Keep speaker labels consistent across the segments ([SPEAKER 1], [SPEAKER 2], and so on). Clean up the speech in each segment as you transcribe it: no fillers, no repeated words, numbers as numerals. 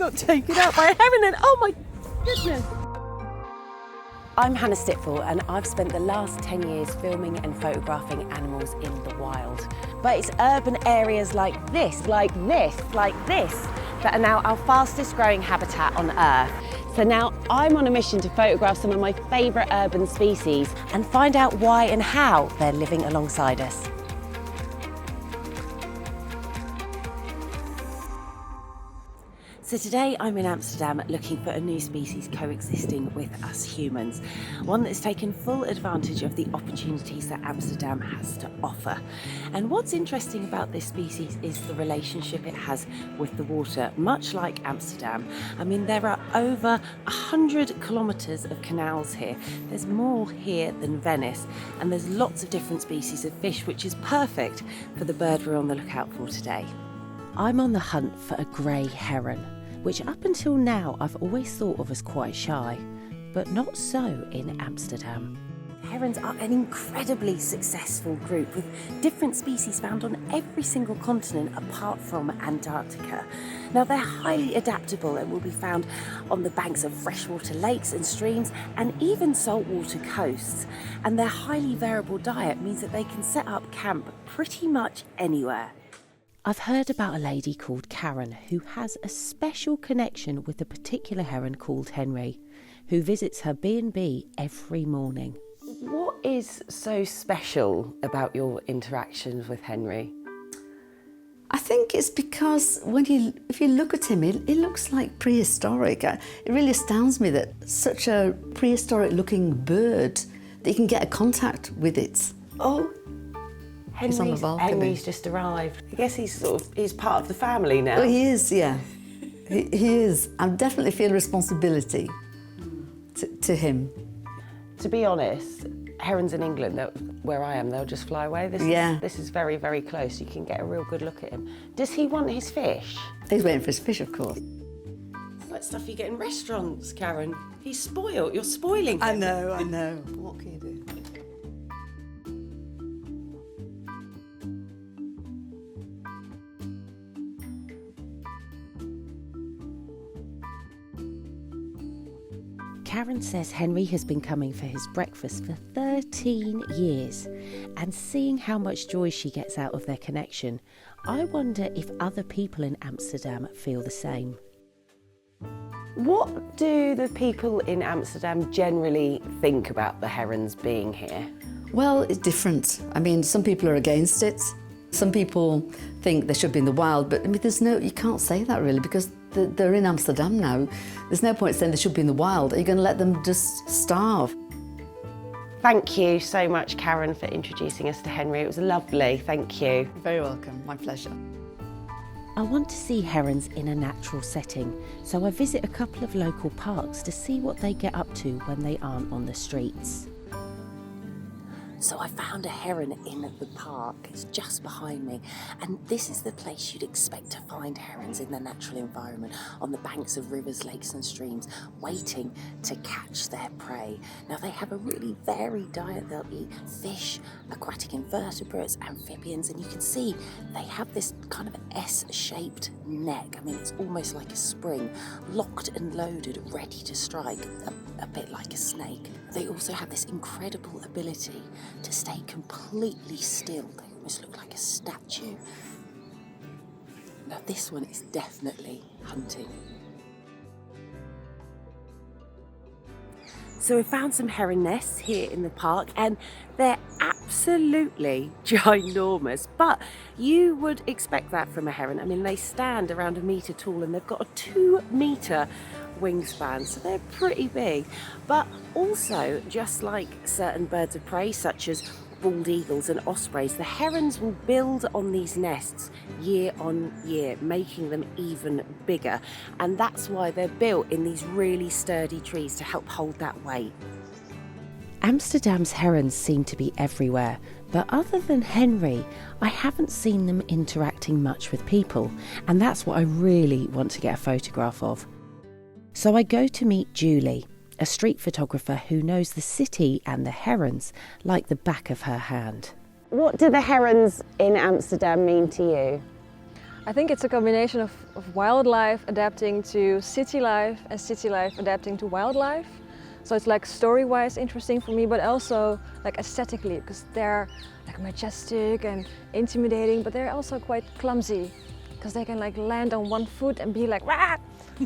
[SPEAKER 1] got taken out by a heron then. Oh my goodness. I'm Hannah Stitful and I've spent the last 10 years filming and photographing animals in the wild. But it's urban areas like this, that are now our fastest growing habitat on Earth. So now I'm on a mission to photograph some of my favourite urban species and find out why and how they're living alongside us. So today I'm in Amsterdam looking for a new species coexisting with us humans, one that's taken full advantage of the opportunities that Amsterdam has to offer. And what's interesting about this species is the relationship it has with the water, much like Amsterdam. I mean, there are over 100 kilometres of canals here. There's more here than Venice, and there's lots of different species of fish, which is perfect for the bird we're on the lookout for today. I'm on the hunt for a grey heron, which up until now I've always thought of as quite shy, but not so in Amsterdam. Herons are an incredibly successful group with different species found on every single continent apart from Antarctica. Now they're highly adaptable and will be found on the banks of freshwater lakes and streams and even saltwater coasts. And their highly variable diet means that they can set up camp pretty much anywhere. I've heard about a lady called Karen who has a special connection with a particular heron called Henry, who visits her B&B every morning. What is so special about your interactions with Henry?
[SPEAKER 2] I think it's because if you look at him, he looks like prehistoric. It really astounds me that such a prehistoric looking bird, that you can get a contact with it. Oh.
[SPEAKER 1] Henry's just arrived. I guess he's part of the family now.
[SPEAKER 2] Well, he is, yeah. he is. I definitely feel responsibility to him.
[SPEAKER 1] To be honest, herons in England, where I am, they'll just fly away. This is very, very close. You can get a real good look at him. Does he want his fish?
[SPEAKER 2] He's waiting for his fish, of course.
[SPEAKER 1] It's like stuff you get in restaurants, Karen. He's spoiled. You're spoiling him.
[SPEAKER 2] I know. What can you do?
[SPEAKER 1] Karen says Henry has been coming for his breakfast for 13 years, and seeing how much joy she gets out of their connection, I wonder if other people in Amsterdam feel the same. What do the people in Amsterdam generally think about the herons being here?
[SPEAKER 2] Well, it's different. I mean, some people are against it. Some people think they should be in the wild, but I mean, you can't say that really, because they're in Amsterdam now. There's no point saying they should be in the wild. Are you going to let them just starve?
[SPEAKER 1] Thank you so much, Karen, for introducing us to Henry. It was lovely, thank you.
[SPEAKER 2] You're very welcome, my pleasure.
[SPEAKER 1] I want to see herons in a natural setting, so I visit a couple of local parks to see what they get up to when they aren't on the streets. So I found a heron in the park. It's just behind me, and this is the place you'd expect to find herons in their natural environment, on the banks of rivers, lakes and streams, waiting to catch their prey. Now they have a really varied diet. They'll eat fish, aquatic invertebrates, amphibians, and you can see they have this kind of S-shaped neck. I mean, it's almost like a spring, locked and loaded, ready to strike, a bit like a snake. They also have this incredible ability to stay completely still. They almost look like a statue. Now this one is definitely hunting. So we found some heron nests here in the park, and they're absolutely ginormous, but you would expect that from a heron. I mean, they stand around 1 metre tall and they've got a 2 metre wingspan, so they're pretty big. But also, just like certain birds of prey, such as bald eagles and ospreys, the herons will build on these nests year on year, making them even bigger. And that's why they're built in these really sturdy trees to help hold that weight. Amsterdam's herons seem to be everywhere, but other than Henry, I haven't seen them interacting much with people, and that's what I really want to get a photograph of. So I go to meet Julie, a street photographer who knows the city and the herons like the back of her hand. What do the herons in Amsterdam mean to you?
[SPEAKER 3] I think it's a combination of wildlife adapting to city life and city life adapting to wildlife. So it's like story-wise interesting for me, but also like aesthetically, because they're like majestic and intimidating, but they're also quite clumsy because they can like land on one foot and be like, rah!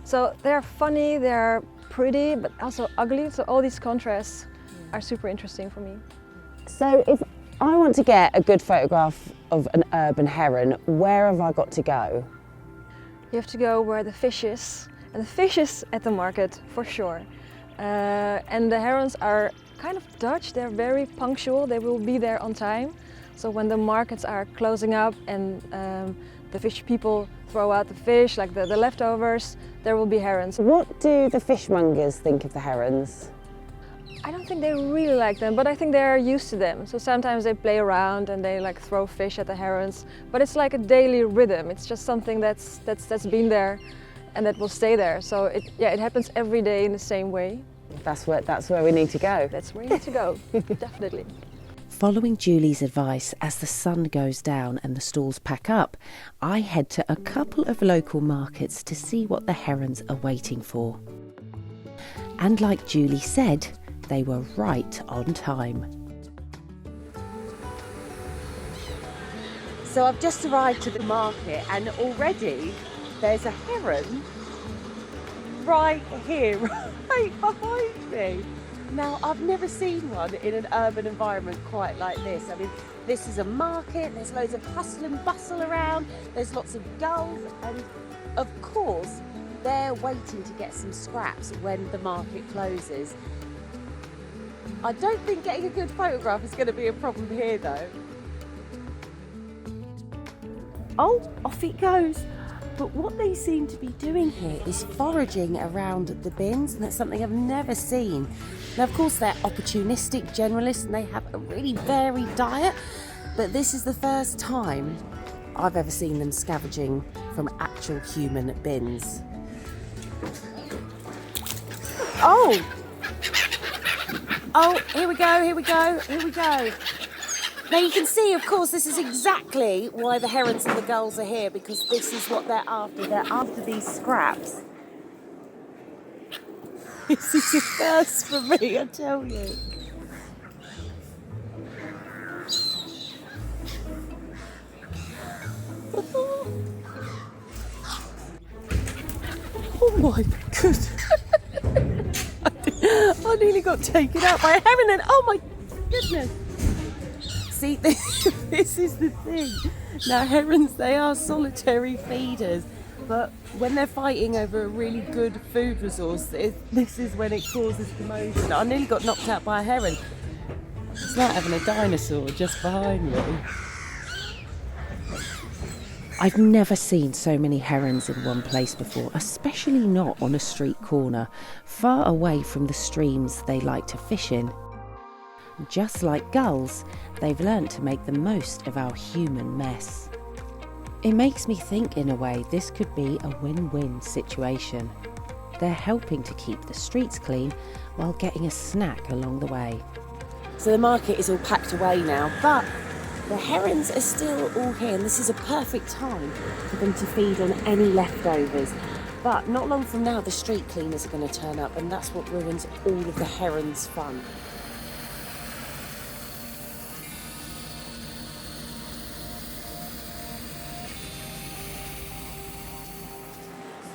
[SPEAKER 3] So they're funny, they're pretty, but also ugly. So all these contrasts are super interesting for me.
[SPEAKER 1] So if I want to get a good photograph of an urban heron, where have I got to go?
[SPEAKER 3] You have to go where the fish is, and the fish is at the market for sure. And the herons are kind of Dutch, they're very punctual, they will be there on time. So when the markets are closing up and the fish people throw out the fish, like the leftovers, there will be herons.
[SPEAKER 1] What do the fishmongers think of the herons?
[SPEAKER 3] I don't think they really like them, but I think they're used to them. So sometimes they play around and they like throw fish at the herons, but it's like a daily rhythm. It's just something that's been there and that will stay there. So it happens every day in the same way.
[SPEAKER 1] That's where we need to go.
[SPEAKER 3] That's where you need to go, definitely.
[SPEAKER 1] Following Julie's advice, as the sun goes down and the stalls pack up, I head to a couple of local markets to see what the herons are waiting for. And like Julie said, they were right on time. So I've just arrived to the market and already there's a heron right here, right behind me. Now, I've never seen one in an urban environment quite like this. I mean, this is a market, there's loads of hustle and bustle around, there's lots of gulls, and of course, they're waiting to get some scraps when the market closes. I don't think getting a good photograph is going to be a problem here though. Oh, off it goes. But what they seem to be doing here is foraging around the bins, and that's something I've never seen. Now, of course, they're opportunistic generalists and they have a really varied diet, but this is the first time I've ever seen them scavenging from actual human bins. Oh! Oh, here we go, here we go, here we go. Now you can see, of course, this is exactly why the herons and the gulls are here, because this is what they're after. They're after these scraps. This is a first for me, I tell you. Oh my goodness. I nearly got taken out by a heron and oh my goodness. See, this is the thing. Now, herons, they are solitary feeders, but when they're fighting over a really good food resource, this is when it causes commotion. I nearly got knocked out by a heron. It's like having a dinosaur just behind me. I've never seen so many herons in one place before, especially not on a street corner, far away from the streams they like to fish in. Just like gulls, they've learnt to make the most of our human mess. It makes me think, in a way, this could be a win-win situation. They're helping to keep the streets clean while getting a snack along the way. So the market is all packed away now, but the herons are still all here, and this is a perfect time for them to feed on any leftovers. But not long from now, the street cleaners are going to turn up, and that's what ruins all of the herons' fun.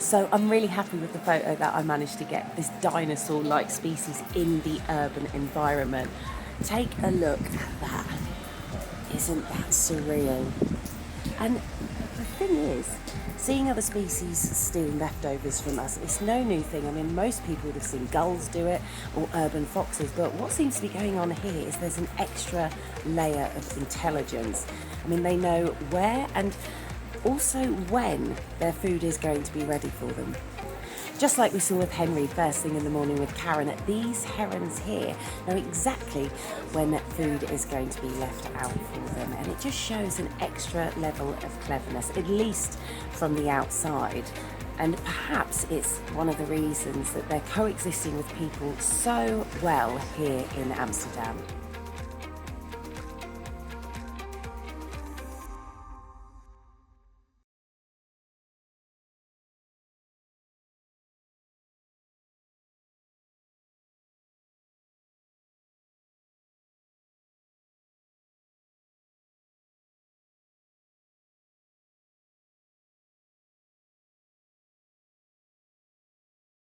[SPEAKER 1] So I'm really happy with the photo that I managed to get, this dinosaur-like species in the urban environment. Take a look at that. Isn't that surreal? And the thing is, seeing other species steal leftovers from us, it's no new thing. I mean, most people would have seen gulls do it or urban foxes, but what seems to be going on here is there's an extra layer of intelligence. I mean, they know where and also when their food is going to be ready for them. Just like we saw with Henry first thing in the morning with Karen, these herons here know exactly when food is going to be left out for them, and it just shows an extra level of cleverness, at least from the outside. And perhaps it's one of the reasons that they're coexisting with people so well here in Amsterdam.